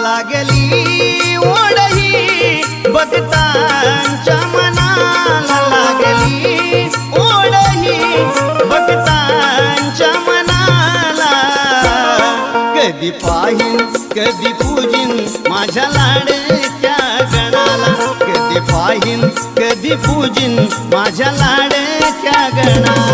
लागली ओढही भक्तांच्या मनाला लागली ओढही भक्तांच्या मनाला कधी पाहीन कधी पूजिन माझ्या लाडक्या गणाला कधी पाहीन कधी पूजिन माझ्या लाडक्या गणाला